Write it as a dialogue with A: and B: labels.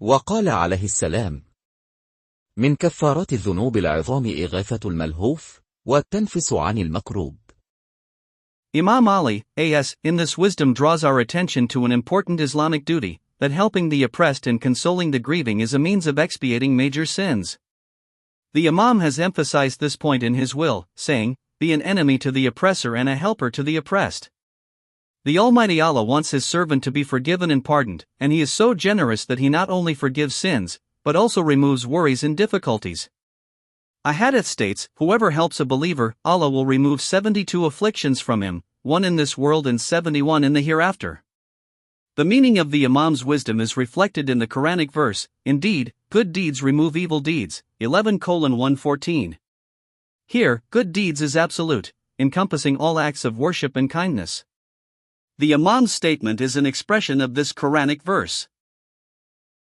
A: وقال عليه السلام: من كفارات الذنوب العظام إغاثة الملهوف والتنفس عن المكروب.
B: Imam Ali, A.S., in this wisdom draws our attention to an important Islamic duty, that helping the oppressed and consoling the grieving is a means of expiating major sins. The Imam has emphasized this point in his will, saying, "Be an enemy to the oppressor and a helper to the oppressed." The Almighty Allah wants His servant to be forgiven and pardoned, and He is so generous that He not only forgives sins, but also removes worries and difficulties. A hadith states, whoever helps a believer, Allah will remove 72 afflictions from him, 1 in this world and 71 in the hereafter. The meaning of the Imam's wisdom is reflected in the Quranic verse, "Indeed, good deeds remove evil deeds," 11:114. Here, good deeds is absolute, encompassing all acts of worship and kindness. The Imam's statement is an expression of this Quranic verse.